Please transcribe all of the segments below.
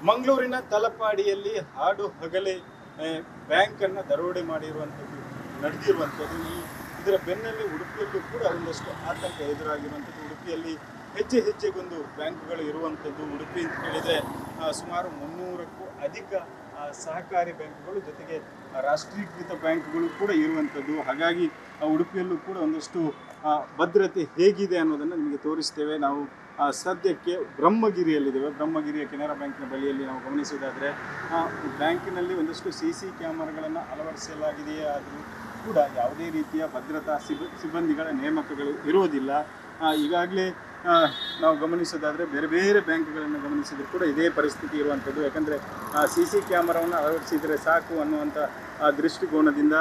ಮಂಗಳೂರಿನ ತಲಪಾಡಿಯಲ್ಲಿ ಹಾಡು ಹಗಲೇ ಬ್ಯಾಂಕನ್ನು ದರೋಡೆ ಮಾಡಿರುವಂಥದ್ದು ನಡೆದಿರುವಂಥದ್ದು. ಇದರ ಬೆನ್ನಲ್ಲೇ ಉಡುಪಿಯಲ್ಲೂ ಕೂಡ ಒಂದಷ್ಟು ಆತಂಕ ಎದುರಾಗಿರುವಂಥದ್ದು. ಉಡುಪಿಯಲ್ಲಿ ಹೆಜ್ಜೆ ಹೆಜ್ಜೆಗೊಂದು ಬ್ಯಾಂಕ್ಗಳು ಇರುವಂಥದ್ದು. ಉಡುಪಿ ಅಂತ ಹೇಳಿದರೆ ಸುಮಾರು 300ಕ್ಕೂ ಅಧಿಕ ಸಹಕಾರಿ ಬ್ಯಾಂಕ್ಗಳು ಜೊತೆಗೆ ರಾಷ್ಟ್ರೀಕೃತ ಬ್ಯಾಂಕ್ಗಳು ಕೂಡ ಇರುವಂಥದ್ದು. ಹಾಗಾಗಿ ಉಡುಪಿಯಲ್ಲೂ ಕೂಡ ಒಂದಷ್ಟು ಭದ್ರತೆ ಹೇಗಿದೆ ಅನ್ನೋದನ್ನು ನಿಮಗೆ ತೋರಿಸ್ತೇವೆ. ನಾವು ಸದ್ಯಕ್ಕೆ ಬ್ರಹ್ಮಗಿರಿಯಲ್ಲಿದ್ದೇವೆ. ಬ್ರಹ್ಮಗಿರಿಯ ಕೆನರಾ ಬ್ಯಾಂಕ್ನ ಬಳಿಯಲ್ಲಿ ನಾವು ಗಮನಿಸುವುದಾದರೆ ಬ್ಯಾಂಕಿನಲ್ಲಿ ಒಂದಷ್ಟು CC ಕ್ಯಾಮರಾಗಳನ್ನು ಅಳವಡಿಸಲಾಗಿದೆಯೇ ಆದರೂ ಕೂಡ ಯಾವುದೇ ರೀತಿಯ ಭದ್ರತಾ ಸಿಬ್ಬಂದಿಗಳ ನೇಮಕಗಳು ಇರೋದಿಲ್ಲ. ಈಗಾಗಲೇ ನಾವು ಗಮನಿಸೋದಾದರೆ ಬೇರೆ ಬೇರೆ ಬ್ಯಾಂಕ್ಗಳನ್ನು ಗಮನಿಸಿದರೂ ಕೂಡ ಇದೇ ಪರಿಸ್ಥಿತಿ ಇರುವಂಥದ್ದು. ಯಾಕಂದರೆ CC ಕ್ಯಾಮರಾವನ್ನು ಅಳವಡಿಸಿದರೆ ಸಾಕು ಅನ್ನುವಂಥ ದೃಷ್ಟಿಕೋನದಿಂದ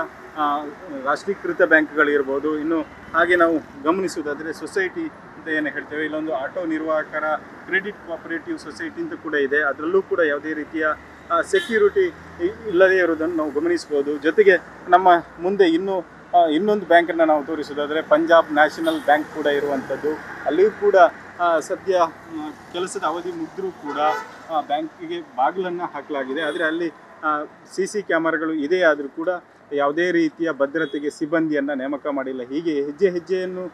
ರಾಷ್ಟ್ರೀಕೃತ ಬ್ಯಾಂಕ್ಗಳಿರ್ಬೋದು. ಇನ್ನು ಹಾಗೆ ನಾವು ಗಮನಿಸುವುದಾದರೆ ಸೊಸೈಟಿ ಅಂತ ಏನು ಹೇಳ್ತೇವೆ, ಇಲ್ಲೊಂದು ಆಟೋ ನಿರ್ವಾಹಕರ ಕ್ರೆಡಿಟ್ ಕೋಆಪರೇಟಿವ್ ಸೊಸೈಟಿ ಅಂತ ಕೂಡ ಇದೆ. ಅದರಲ್ಲೂ ಕೂಡ ಯಾವುದೇ ರೀತಿಯ ಸೆಕ್ಯೂರಿಟಿ ಇಲ್ಲದೇ ಇರೋದನ್ನು ನಾವು ಗಮನಿಸ್ಬೋದು. ಜೊತೆಗೆ ನಮ್ಮ ಮುಂದೆ ಇನ್ನೊಂದು ಬ್ಯಾಂಕನ್ನು ನಾವು ತೋರಿಸೋದಾದರೆ ಪಂಜಾಬ್ ನ್ಯಾಷನಲ್ ಬ್ಯಾಂಕ್ ಕೂಡ ಇರುವಂಥದ್ದು. ಅಲ್ಲಿಯೂ ಕೂಡ ಸದ್ಯ ಕೆಲಸದ ಅವಧಿ ಮುಗಿದ್ರೂ ಕೂಡ ಬ್ಯಾಂಕಿಗೆ ಬಾಗಿಲನ್ನು ಹಾಕಲಾಗಿದೆ. ಆದರೆ ಅಲ್ಲಿ CC ಕ್ಯಾಮರಾಗಳು ಇದೆ ಆದರೂ ಕೂಡ ಯಾವುದೇ ರೀತಿಯ ಭದ್ರತೆಗೆ ಸಿಬ್ಬಂದಿಯನ್ನು ನೇಮಕ ಮಾಡಿಲ್ಲ. ಹೀಗೆ ಹೆಜ್ಜೆ ಹೆಜ್ಜೆಯನ್ನು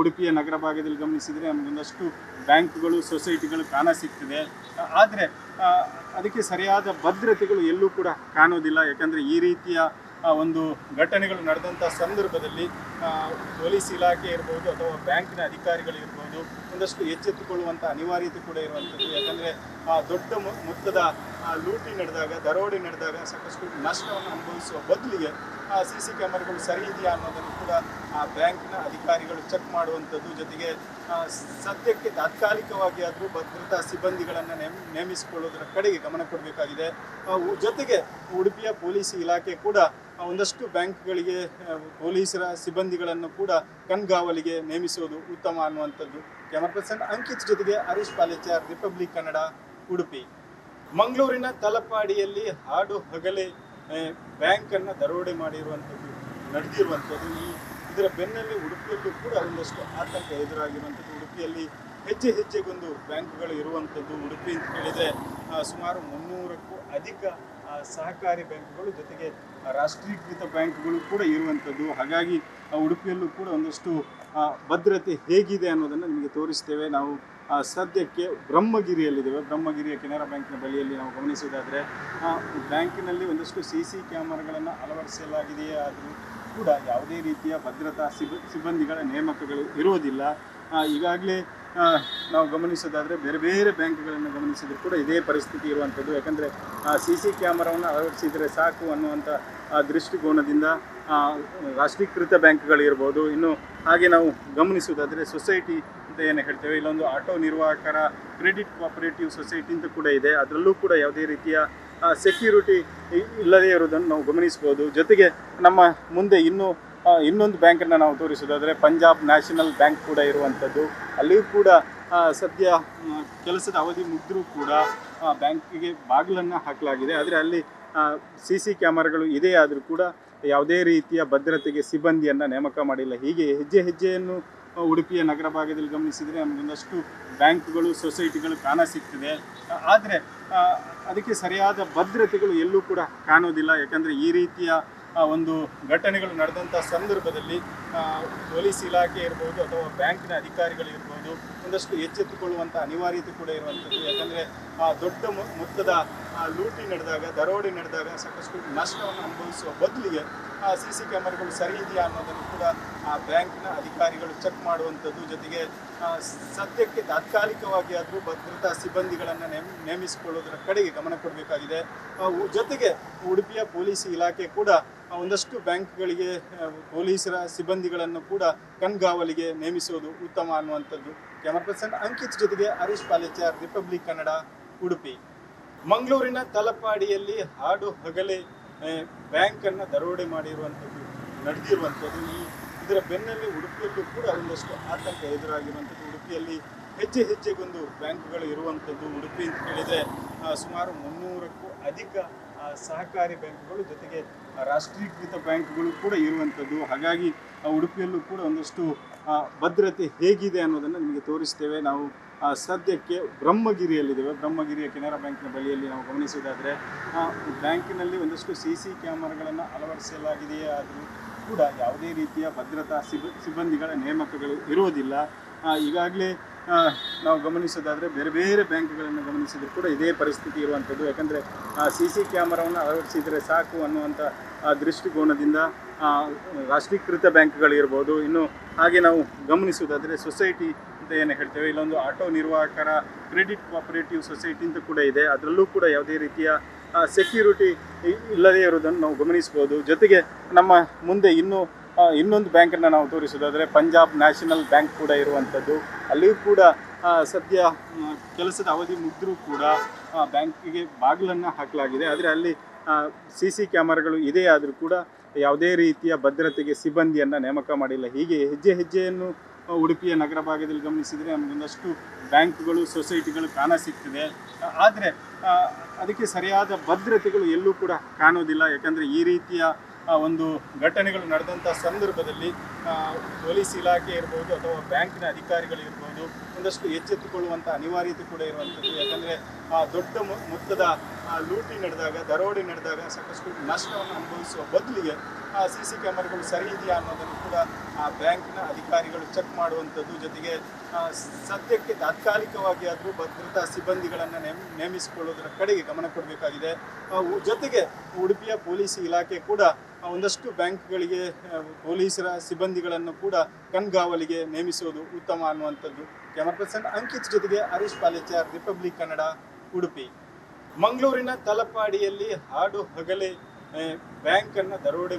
ಉಡುಪಿಯ ನಗರ ಭಾಗದಲ್ಲಿ ಗಮನಿಸಿದರೆ ನಮಗೊಂದಷ್ಟು ಬ್ಯಾಂಕ್ಗಳು ಸೊಸೈಟಿಗಳು ಕಾಣಸಿಗ್ತದೆ. ಆದರೆ ಅದಕ್ಕೆ ಸರಿಯಾದ ಭದ್ರತೆಗಳು ಎಲ್ಲೂ ಕೂಡ ಕಾಣೋದಿಲ್ಲ. ಯಾಕಂದರೆ ಈ ರೀತಿಯ ಒಂದು ಘಟನೆಗಳು ನಡೆದಂಥ ಸಂದರ್ಭದಲ್ಲಿ ಪೊಲೀಸ್ ಇಲಾಖೆ ಇರ್ಬೋದು ಅಥವಾ ಬ್ಯಾಂಕಿನ ಅಧಿಕಾರಿಗಳು ಇರ್ಬೋದು ಒಂದಷ್ಟು ಎಚ್ಚೆತ್ತುಕೊಳ್ಳುವಂಥ ಅನಿವಾರ್ಯತೆ ಕೂಡ ಇರುವಂಥದ್ದು. ಯಾಕಂದರೆ ದೊಡ್ಡ ಮೊತ್ತದ ಲೂಟಿ ನಡೆದಾಗ, ದರೋಡೆ ನಡೆದಾಗ ಸಾಕಷ್ಟು ನಷ್ಟವನ್ನು ಅನುಭವಿಸುವ ಬದಲಿಗೆ CC ಕ್ಯಾಮರಾಗಳು ಸರಿ ಇದೆಯಾ ಅನ್ನೋದನ್ನು ಕೂಡ ಬ್ಯಾಂಕಿನ ಅಧಿಕಾರಿಗಳು ಚೆಕ್ ಮಾಡುವಂಥದ್ದು. ಜೊತೆಗೆ ಸದ್ಯಕ್ಕೆ ತಾತ್ಕಾಲಿಕವಾಗಿ ಆದರೂ ಭದ್ರತಾ ಸಿಬ್ಬಂದಿಗಳನ್ನು ನೇಮಿಸಿಕೊಳ್ಳೋದರ ಕಡೆಗೆ ಗಮನ ಕೊಡಬೇಕಾಗಿದೆ. ಜೊತೆಗೆ ಉಡುಪಿಯ ಪೊಲೀಸ್ ಇಲಾಖೆ ಕೂಡ ಒಂದಷ್ಟು ಬ್ಯಾಂಕ್ಗಳಿಗೆ ಪೊಲೀಸರ ಸಿಬ್ಬಂದಿಗಳನ್ನು ಕೂಡ ಕಣ್ಗಾವಲಿಗೆ ನೇಮಿಸುವುದು ಉತ್ತಮ ಅನ್ನುವಂಥದ್ದು. ಕ್ಯಾಮರಾ ಪರ್ಸನ್ ಅಂಕಿತ್ ಜೊತೆಗೆ ಹರೀಶ್ ಪಾಲೇಚಾರ್, ರಿಪಬ್ಲಿಕ್ ಕನ್ನಡ, ಉಡುಪಿ. ಮಂಗಳೂರಿನ ತಲಪಾಡಿಯಲ್ಲಿ ಹಾಡು ಹಗಲೇ ಬ್ಯಾಂಕನ್ನು ದರೋಡೆ ಮಾಡಿರುವಂಥದ್ದು ನಡೆದಿರುವಂಥದ್ದು. ಇದರ ಬೆನ್ನಲ್ಲೇ ಉಡುಪಿಯಲ್ಲೂ ಕೂಡ ಒಂದಷ್ಟು ಆತಂಕ ಎದುರಾಗಿರುವಂಥದ್ದು. ಉಡುಪಿಯಲ್ಲಿ ಹೆಜ್ಜೆ ಹೆಜ್ಜೆಗೊಂದು ಬ್ಯಾಂಕ್ಗಳು ಇರುವಂಥದ್ದು. ಉಡುಪಿ ಅಂತ ಹೇಳಿದರೆ ಸುಮಾರು 300ಕ್ಕೂ ಅಧಿಕ ಸಹಕಾರಿ ಬ್ಯಾಂಕ್ಗಳು ಜೊತೆಗೆ ರಾಷ್ಟ್ರೀಕೃತ ಬ್ಯಾಂಕ್ಗಳು ಕೂಡ ಇರುವಂಥದ್ದು. ಹಾಗಾಗಿ ಉಡುಪಿಯಲ್ಲೂ ಕೂಡ ಒಂದಷ್ಟು ಭದ್ರತೆ ಹೇಗಿದೆ ಅನ್ನೋದನ್ನು ನಿಮಗೆ ತೋರಿಸ್ತೇವೆ. ನಾವು ಸದ್ಯಕ್ಕೆ ಬ್ರಹ್ಮಗಿರಿಯಲ್ಲಿದ್ದೇವೆ. ಬ್ರಹ್ಮಗಿರಿಯ ಕೆನರಾ ಬ್ಯಾಂಕ್ನ ಬಳಿಯಲ್ಲಿ ನಾವು ಗಮನಿಸುವುದಾದರೆ ಬ್ಯಾಂಕಿನಲ್ಲಿ ಒಂದಷ್ಟು CC ಕ್ಯಾಮರಾಗಳನ್ನು ಅಳವಡಿಸಲಾಗಿದೆಯೇ ಆದರೂ ಕೂಡ ಯಾವುದೇ ರೀತಿಯ ಭದ್ರತಾ ಸಿಬ್ಬಂದಿಗಳ ನೇಮಕಗಳು ಇರೋದಿಲ್ಲ. ಈಗಾಗಲೇ ನಾವು ಗಮನಿಸೋದಾದರೆ ಬೇರೆ ಬೇರೆ ಬ್ಯಾಂಕ್ಗಳನ್ನು ಗಮನಿಸಿದರೂ ಕೂಡ ಇದೇ ಪರಿಸ್ಥಿತಿ ಇರುವಂಥದ್ದು. ಯಾಕಂದರೆ CC ಕ್ಯಾಮರಾವನ್ನು ಅಳವಡಿಸಿದರೆ ಸಾಕು ಅನ್ನುವಂಥ ದೃಷ್ಟಿಕೋನದಿಂದ ರಾಷ್ಟ್ರೀಕೃತ ಬ್ಯಾಂಕ್ಗಳಿರ್ಬೋದು. ಇನ್ನು ಹಾಗೆ ನಾವು ಗಮನಿಸುವುದಾದರೆ ಸೊಸೈಟಿ ಅಂತ ಏನು ಹೇಳ್ತೇವೆ, ಇಲ್ಲೊಂದು ಆಟೋ ನಿರ್ವಾಹಕರ ಕ್ರೆಡಿಟ್ ಕೋಆಪರೇಟಿವ್ ಸೊಸೈಟಿ ಅಂತ ಕೂಡ ಇದೆ. ಅದರಲ್ಲೂ ಕೂಡ ಯಾವುದೇ ರೀತಿಯ ಸೆಕ್ಯೂರಿಟಿ ಇಲ್ಲದೇ ಇರೋದನ್ನು ನಾವು ಗಮನಿಸ್ಬೋದು. ಜೊತೆಗೆ ನಮ್ಮ ಮುಂದೆ ಇನ್ನೊಂದು ಬ್ಯಾಂಕನ್ನು ನಾವು ತೋರಿಸೋದಾದರೆ ಪಂಜಾಬ್ ನ್ಯಾಷನಲ್ ಬ್ಯಾಂಕ್ ಕೂಡ ಇರುವಂಥದ್ದು. ಅಲ್ಲಿಯೂ ಕೂಡ ಸದ್ಯ ಕೆಲಸದ ಅವಧಿ ಮುಗಿದ್ರೂ ಕೂಡ ಬ್ಯಾಂಕಿಗೆ ಬಾಗಿಲನ್ನು ಹಾಕಲಾಗಿದೆ. ಆದರೆ ಅಲ್ಲಿ CC ಕ್ಯಾಮರಾಗಳು ಇದೆ ಆದರೂ ಕೂಡ ಯಾವುದೇ ರೀತಿಯ ಭದ್ರತೆಗೆ ಸಿಬ್ಬಂದಿಯನ್ನು ನೇಮಕ ಮಾಡಿಲ್ಲ. ಹೀಗೆ ಹೆಜ್ಜೆ ಹೆಜ್ಜೆಯನ್ನು ಉಡುಪಿಯ ನಗರ ಭಾಗದಲ್ಲಿ ಗಮನಿಸಿದರೆ ನಮಗೊಂದಷ್ಟು ಬ್ಯಾಂಕ್ಗಳು ಸೊಸೈಟಿಗಳು ಕಾಣಸಿಗ್ತದೆ. ಆದರೆ ಅದಕ್ಕೆ ಸರಿಯಾದ ಭದ್ರತೆಗಳು ಎಲ್ಲೂ ಕೂಡ ಕಾಣೋದಿಲ್ಲ. ಯಾಕಂದರೆ ಈ ರೀತಿಯ ಒಂದು ಘಟನೆಗಳು ನಡೆದಂಥ ಸಂದರ್ಭದಲ್ಲಿ ಪೊಲೀಸ್ ಇಲಾಖೆ ಇರ್ಬೋದು ಅಥವಾ ಬ್ಯಾಂಕಿನ ಅಧಿಕಾರಿಗಳು ಇರ್ಬೋದು ಒಂದಷ್ಟು ಎಚ್ಚೆತ್ತುಕೊಳ್ಳುವಂಥ ಅನಿವಾರ್ಯತೆ ಕೂಡ ಇರುವಂಥದ್ದು. ಯಾಕಂದರೆ ದೊಡ್ಡ ಮೊತ್ತದ ಲೂಟಿ ನಡೆದಾಗ, ದರೋಡೆ ನಡೆದಾಗ ಸಾಕಷ್ಟು ನಷ್ಟವನ್ನು ಅನುಭವಿಸುವ ಬದಲಿಗೆ CC ಕ್ಯಾಮರಾಗಳು ಸರಿ ಇದೆಯಾ ಅನ್ನೋದನ್ನು ಕೂಡ ಬ್ಯಾಂಕಿನ ಅಧಿಕಾರಿಗಳು ಚೆಕ್ ಮಾಡುವಂಥದ್ದು. ಜೊತೆಗೆ ಸದ್ಯಕ್ಕೆ ತಾತ್ಕಾಲಿಕವಾಗಿ ಆದರೂ ಭದ್ರತಾ ಸಿಬ್ಬಂದಿಗಳನ್ನು ನೇಮಿಸಿಕೊಳ್ಳೋದರ ಕಡೆಗೆ ಗಮನ ಕೊಡಬೇಕಾಗಿದೆ. ಜೊತೆಗೆ ಉಡುಪಿಯ ಪೊಲೀಸ್ ಇಲಾಖೆ ಕೂಡ ಒಂದಷ್ಟು ಬ್ಯಾಂಕ್ಗಳಿಗೆ ಪೊಲೀಸರ ಸಿಬ್ಬಂದಿಗಳನ್ನು ಕೂಡ ಕಣ್ಗಾವಲಿಗೆ ನೇಮಿಸುವುದು ಉತ್ತಮ ಅನ್ನುವಂಥದ್ದು. ಕ್ಯಾಮರಾ ಪರ್ಸನ್ ಅಂಕಿತ್ ಜೊತೆಗೆ ಹರೀಶ್ ಪಾಲೇಚಾರ್, ರಿಪಬ್ಲಿಕ್ ಕನ್ನಡ, ಉಡುಪಿ. ಮಂಗಳೂರಿನ ತಲಪಾಡಿಯಲ್ಲಿ ಹಾಡು ಹಗಲೇ ಬ್ಯಾಂಕನ್ನು ದರೋಡೆ ಮಾಡಿರುವಂಥದ್ದು ನಡೆದಿರುವಂಥದ್ದು. ಇದರ ಬೆನ್ನಲ್ಲೇ ಉಡುಪಿಯಲ್ಲೂ ಕೂಡ ಒಂದಷ್ಟು ಆತಂಕ ಎದುರಾಗಿರುವಂಥದ್ದು. ಉಡುಪಿಯಲ್ಲಿ ಹೆಜ್ಜೆ ಹೆಜ್ಜೆಗೊಂದು ಬ್ಯಾಂಕ್ಗಳು ಇರುವಂಥದ್ದು. ಉಡುಪಿ ಅಂತ ಹೇಳಿದರೆ ಸುಮಾರು 300ಕ್ಕೂ ಅಧಿಕ ಸಹಕಾರಿ ಬ್ಯಾಂಕ್ಗಳು ಜೊತೆಗೆ ರಾಷ್ಟ್ರೀಕೃತ ಬ್ಯಾಂಕ್ಗಳು ಕೂಡ ಇರುವಂಥದ್ದು. ಹಾಗಾಗಿ ಉಡುಪಿಯಲ್ಲೂ ಕೂಡ ಒಂದಷ್ಟು ಭದ್ರತೆ ಹೇಗಿದೆ ಅನ್ನೋದನ್ನು ನಿಮಗೆ ತೋರಿಸ್ತೇವೆ. ನಾವು ಸದ್ಯಕ್ಕೆ ಬ್ರಹ್ಮಗಿರಿಯಲ್ಲಿದ್ದೇವೆ. ಬ್ರಹ್ಮಗಿರಿಯ ಕೆನರಾ ಬ್ಯಾಂಕ್ನ ಬಳಿಯಲ್ಲಿ ನಾವು ಗಮನಿಸುವುದಾದರೆ ಬ್ಯಾಂಕಿನಲ್ಲಿ ಒಂದಷ್ಟು CC ಕ್ಯಾಮರಾಗಳನ್ನು ಅಳವಡಿಸಲಾಗಿದೆಯೇ ಆದರೂ ಕೂಡ ಯಾವುದೇ ರೀತಿಯ ಭದ್ರತಾ ಸಿಬ್ಬಂದಿಗಳ ನೇಮಕಗಳು ಇರುವುದಿಲ್ಲ. ಈಗಾಗಲೇ ನಾವು ಗಮನಿಸೋದಾದರೆ ಬೇರೆ ಬೇರೆ ಬ್ಯಾಂಕ್ಗಳನ್ನು ಗಮನಿಸಿದರೂ ಕೂಡ ಇದೇ ಪರಿಸ್ಥಿತಿ ಇರುವಂಥದ್ದು. ಯಾಕಂದರೆ CC ಕ್ಯಾಮರಾವನ್ನು ಅಳವಡಿಸಿದರೆ ಸಾಕು ಅನ್ನುವಂಥ ದೃಷ್ಟಿಕೋನದಿಂದ ರಾಷ್ಟ್ರೀಕೃತ ಬ್ಯಾಂಕ್ಗಳಿರ್ಬೋದು, ಇನ್ನು ಹಾಗೆ ನಾವು ಗಮನಿಸುವುದಾದರೆ ಸೊಸೈಟಿ ಅಂತ ಏನು ಹೇಳ್ತೇವೆ, ಇಲ್ಲೊಂದು ಆಟೋ ನಿರ್ವಾಹಕರ ಕ್ರೆಡಿಟ್ ಕೋಆಪರೇಟಿವ್ ಸೊಸೈಟಿ ಅಂತ ಕೂಡ ಇದೆ. ಅದರಲ್ಲೂ ಕೂಡ ಯಾವುದೇ ರೀತಿಯ ಸೆಕ್ಯೂರಿಟಿ ಇಲ್ಲದೇ ಇರುವುದನ್ನು ನಾವು ಗಮನಿಸ್ಬೋದು. ಜೊತೆಗೆ ನಮ್ಮ ಮುಂದೆ ಇನ್ನೊಂದು ಬ್ಯಾಂಕನ್ನು ನಾವು ತೋರಿಸೋದಾದರೆ ಪಂಜಾಬ್ ನ್ಯಾಷನಲ್ ಬ್ಯಾಂಕ್ ಕೂಡ ಇರುವಂಥದ್ದು. ಅಲ್ಲಿಯೂ ಕೂಡ ಸದ್ಯ ಕೆಲಸದ ಅವಧಿ ಮುಗಿದ್ರೂ ಕೂಡ ಬ್ಯಾಂಕಿಗೆ ಬಾಗಿಲನ್ನು ಹಾಕಲಾಗಿದೆ. ಆದರೆ ಅಲ್ಲಿ CC ಕ್ಯಾಮರಾಗಳು ಇದೆ ಆದರೂ ಕೂಡ ಯಾವುದೇ ರೀತಿಯ ಭದ್ರತೆಗೆ ಸಿಬ್ಬಂದಿಯನ್ನು ನೇಮಕ ಮಾಡಿಲ್ಲ. ಹೀಗೆ ಹೆಜ್ಜೆಯನ್ನು ಉಡುಪಿಯ ನಗರ ಭಾಗದಲ್ಲಿ ಗಮನಿಸಿದರೆ ನಮಗೊಂದಷ್ಟು ಬ್ಯಾಂಕ್ಗಳು ಸೊಸೈಟಿಗಳು ಕಾಣಸಿಗ್ತದೆ. ಆದರೆ ಅದಕ್ಕೆ ಸರಿಯಾದ ಭದ್ರತೆಗಳು ಎಲ್ಲೂ ಕೂಡ ಕಾಣೋದಿಲ್ಲ. ಯಾಕಂದರೆ ಈ ರೀತಿಯ ಒಂದು ಘಟನೆಗಳು ನಡೆದಂಥ ಸಂದರ್ಭದಲ್ಲಿ ಪೊಲೀಸ್ ಇಲಾಖೆ ಇರ್ಬೋದು ಅಥವಾ ಬ್ಯಾಂಕಿನ ಅಧಿಕಾರಿಗಳು ಇರ್ಬೋದು ಒಂದಷ್ಟು ಎಚ್ಚೆತ್ತುಕೊಳ್ಳುವಂಥ ಅನಿವಾರ್ಯತೆ ಕೂಡ ಇರುವಂಥದ್ದು. ಯಾಕಂದರೆ ದೊಡ್ಡ ಮೊತ್ತದ ಲೂಟಿ ನಡೆದಾಗ, ದರೋಡೆ ನಡೆದಾಗ ಸಾಕಷ್ಟು ನಷ್ಟವನ್ನು ಅನುಭವಿಸುವ ಬದಲಿಗೆ CC ಕ್ಯಾಮರಾಗಳು ಸರಿ ಇದೆಯಾ ಅನ್ನೋದನ್ನು ಕೂಡ ಬ್ಯಾಂಕಿನ ಅಧಿಕಾರಿಗಳು ಚೆಕ್ ಮಾಡುವಂಥದ್ದು. ಜೊತೆಗೆ ಸದ್ಯಕ್ಕೆ ತಾತ್ಕಾಲಿಕವಾಗಿ ಆದರೂ ಭದ್ರತಾ ಸಿಬ್ಬಂದಿಗಳನ್ನು ನೇಮಿಸಿಕೊಳ್ಳೋದರ ಕಡೆಗೆ ಗಮನ ಕೊಡಬೇಕಾಗಿದೆ. ಜೊತೆಗೆ ಉಡುಪಿಯ ಪೊಲೀಸ್ ಇಲಾಖೆ ಕೂಡ ಒಂದಷ್ಟು ಬ್ಯಾಂಕ್ಗಳಿಗೆ ಪೊಲೀಸರ ಸಿಬ್ಬಂದಿಗಳನ್ನು ಕೂಡ ಕಣ್ಗಾವಲಿಗೆ ನೇಮಿಸುವುದು ಉತ್ತಮ ಅನ್ನುವಂಥದ್ದು. ಕ್ಯಾಮರಾ ಪರ್ಸನ್ ಅಂಕಿತ್ ಜೊತೆಗೆ ಹರೀಶ್ ಪಾಲೇಚಾರ್, ರಿಪಬ್ಲಿಕ್ ಕನ್ನಡ, ಉಡುಪಿ. ಮಂಗಳೂರಿನ ತಲಪಾಡಿಯಲ್ಲಿ ಹಾಡು ಹಗಲೇ ಬ್ಯಾಂಕನ್ನು ದರೋಡೆ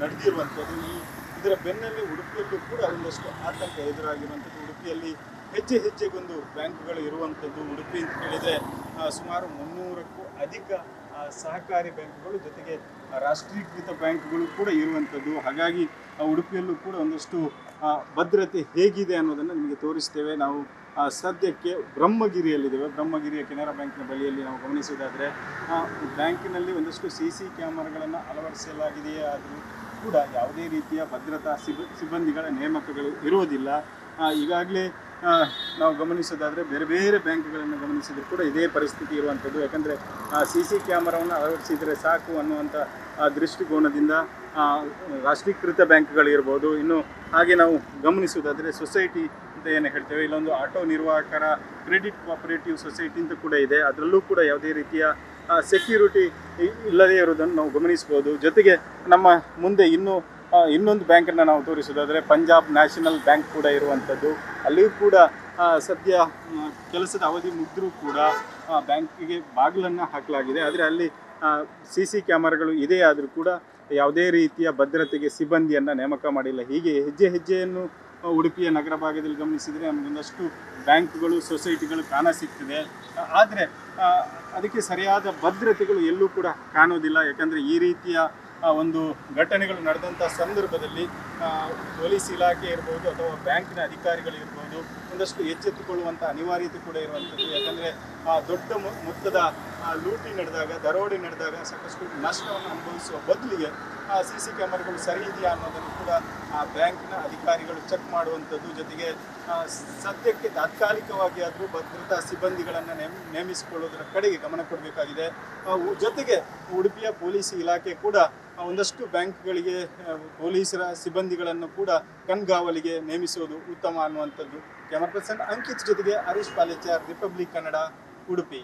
ನಡೆದಿರುವಂಥದ್ದು. ಇದರ ಬೆನ್ನಲ್ಲಿ ಉಡುಪಿಯಲ್ಲೂ ಕೂಡ ಒಂದಷ್ಟು ಆತಂಕ ಎದುರಾಗಿರುವಂಥದ್ದು. ಉಡುಪಿಯಲ್ಲಿ ಹೆಜ್ಜೆಗೊಂದು ಬ್ಯಾಂಕ್ಗಳು ಇರುವಂಥದ್ದು. ಉಡುಪಿ ಅಂತ ಹೇಳಿದರೆ ಸುಮಾರು 300ಕ್ಕೂ ಅಧಿಕ ಸಹಕಾರಿ ಬ್ಯಾಂಕ್ಗಳು ಜೊತೆಗೆ ರಾಷ್ಟ್ರೀಕೃತ ಬ್ಯಾಂಕ್ಗಳು ಕೂಡ ಇರುವಂಥದ್ದು. ಹಾಗಾಗಿ ಉಡುಪಿಯಲ್ಲೂ ಕೂಡ ಒಂದಷ್ಟು ಭದ್ರತೆ ಹೇಗಿದೆ ಅನ್ನೋದನ್ನು ನಿಮಗೆ ತೋರಿಸ್ತೇವೆ. ನಾವು ಸದ್ಯಕ್ಕೆ ಬ್ರಹ್ಮಗಿರಿಯಲ್ಲಿದ್ದೇವೆ. ಬ್ರಹ್ಮಗಿರಿಯ ಕೆನರಾ ಬ್ಯಾಂಕ್ನ ಬಳಿಯಲ್ಲಿ ನಾವು ಗಮನಿಸುವುದಾದರೆ ಬ್ಯಾಂಕಿನಲ್ಲಿ ಒಂದಷ್ಟು CC ಕ್ಯಾಮರಾಗಳನ್ನು ಅಳವಡಿಸಲಾಗಿದೆಯೇ ಆದರೂ ಕೂಡ ಯಾವುದೇ ರೀತಿಯ ಭದ್ರತಾ ಸಿಬ್ಬಂದಿಗಳ ನೇಮಕಗಳು ಇರುವುದಿಲ್ಲ. ಈಗಾಗಲೇ ನಾವು ಗಮನಿಸೋದಾದರೆ ಬೇರೆ ಬೇರೆ ಬ್ಯಾಂಕ್ಗಳನ್ನು ಗಮನಿಸಿದರೂ ಕೂಡ ಇದೇ ಪರಿಸ್ಥಿತಿ ಇರುವಂಥದ್ದು. ಯಾಕಂದರೆ CC ಕ್ಯಾಮರಾವನ್ನು ಅಳವಡಿಸಿದರೆ ಸಾಕು ಅನ್ನುವಂಥ ದೃಷ್ಟಿಕೋನದಿಂದ ರಾಷ್ಟ್ರೀಕೃತ ಬ್ಯಾಂಕ್ಗಳಿರ್ಬೋದು, ಇನ್ನು ಹಾಗೆ ನಾವು ಗಮನಿಸುವುದಾದರೆ ಸೊಸೈಟಿ ಅಂತ ಏನು ಹೇಳ್ತೇವೆ, ಇಲ್ಲೊಂದು ಆಟೋ ನಿರ್ವಾಹಕರ ಕ್ರೆಡಿಟ್ ಕೋಆಪರೇಟಿವ್ ಸೊಸೈಟಿ ಅಂತ ಕೂಡ ಇದೆ. ಅದರಲ್ಲೂ ಕೂಡ ಯಾವುದೇ ರೀತಿಯ ಸೆಕ್ಯೂರಿಟಿ ಇಲ್ಲದೇ ಇರುವುದನ್ನು ನಾವು ಗಮನಿಸ್ಬೋದು. ಜೊತೆಗೆ ನಮ್ಮ ಮುಂದೆ ಇನ್ನೊಂದು ಬ್ಯಾಂಕನ್ನು ನಾವು ತೋರಿಸೋದಾದರೆ ಪಂಜಾಬ್ ನ್ಯಾಷನಲ್ ಬ್ಯಾಂಕ್ ಕೂಡ ಇರುವಂಥದ್ದು. ಅಲ್ಲಿಯೂ ಕೂಡ ಸದ್ಯ ಕೆಲಸದ ಅವಧಿ ಮುಗಿದ್ರೂ ಕೂಡ ಬ್ಯಾಂಕಿಗೆ ಬಾಗಿಲನ್ನು ಹಾಕಲಾಗಿದೆ. ಆದರೆ ಅಲ್ಲಿ CC ಕ್ಯಾಮರಾಗಳು ಇದೆ ಆದರೂ ಕೂಡ ಯಾವುದೇ ರೀತಿಯ ಭದ್ರತೆಗೆ ಸಿಬ್ಬಂದಿಯನ್ನು ನೇಮಕ ಮಾಡಿಲ್ಲ. ಹೀಗೆ ಹೆಜ್ಜೆಯನ್ನು ಉಡುಪಿಯ ನಗರ ಭಾಗದಲ್ಲಿ ಗಮನಿಸಿದರೆ ನಮಗೊಂದಷ್ಟು ಬ್ಯಾಂಕ್ಗಳು ಸೊಸೈಟಿಗಳು ಕಾಣಸಿಗ್ತದೆ. ಆದರೆ ಅದಕ್ಕೆ ಸರಿಯಾದ ಭದ್ರತೆಗಳು ಎಲ್ಲೂ ಕೂಡ ಕಾಣೋದಿಲ್ಲ. ಯಾಕಂದರೆ ಈ ರೀತಿಯ ಒಂದು ಘಟನೆಗಳು ನಡೆದಂಥ ಸಂದರ್ಭದಲ್ಲಿ ಪೊಲೀಸ್ ಇಲಾಖೆ ಇರ್ಬೋದು ಅಥವಾ ಬ್ಯಾಂಕಿನ ಅಧಿಕಾರಿಗಳು ಇರ್ಬೋದು ಒಂದಷ್ಟು ಎಚ್ಚೆತ್ತುಕೊಳ್ಳುವಂಥ ಅನಿವಾರ್ಯತೆ ಕೂಡ ಇರುವಂಥದ್ದು. ಯಾಕಂದರೆ ದೊಡ್ಡ ಮೊತ್ತದ ಲೂಟಿ ನಡೆದಾಗ, ದರೋಡೆ ನಡೆದಾಗ ಸಾಕಷ್ಟು ನಷ್ಟವನ್ನು ಅನುಭವಿಸುವ ಬದಲಿಗೆ CC ಕ್ಯಾಮರಾಗಳು ಸರಿ ಇದೆಯಾ ಅನ್ನೋದನ್ನು ಕೂಡ ಬ್ಯಾಂಕಿನ ಅಧಿಕಾರಿಗಳು ಚೆಕ್ ಮಾಡುವಂಥದ್ದು. ಜೊತೆಗೆ ಸದ್ಯಕ್ಕೆ ತಾತ್ಕಾಲಿಕವಾಗಿ ಆದರೂ ಭದ್ರತಾ ಸಿಬ್ಬಂದಿಗಳನ್ನು ನೇಮಿಸಿಕೊಳ್ಳೋದರ ಕಡೆಗೆ ಗಮನ ಕೊಡಬೇಕಾಗಿದೆ. ಜೊತೆಗೆ ಉಡುಪಿಯ ಪೊಲೀಸ್ ಇಲಾಖೆ ಕೂಡ ಒಂದಷ್ಟು ಬ್ಯಾಂಕ್ಗಳಿಗೆ ಪೊಲೀಸರ ಸಿಬ್ಬಂದಿಗಳನ್ನು ಕೂಡ ಕಣ್ಗಾವಲಿಗೆ ನೇಮಿಸುವುದು ಉತ್ತಮ ಅನ್ನುವಂಥದ್ದು. ಕ್ಯಾಮರಾ ಪರ್ಸನ್ ಅಂಕಿತ್ ಜೊತೆಗೆ ಹರೀಶ್ ಪಾಲೇಚಾರ್, ರಿಪಬ್ಲಿಕ್ ಕನ್ನಡ, ಉಡುಪಿ.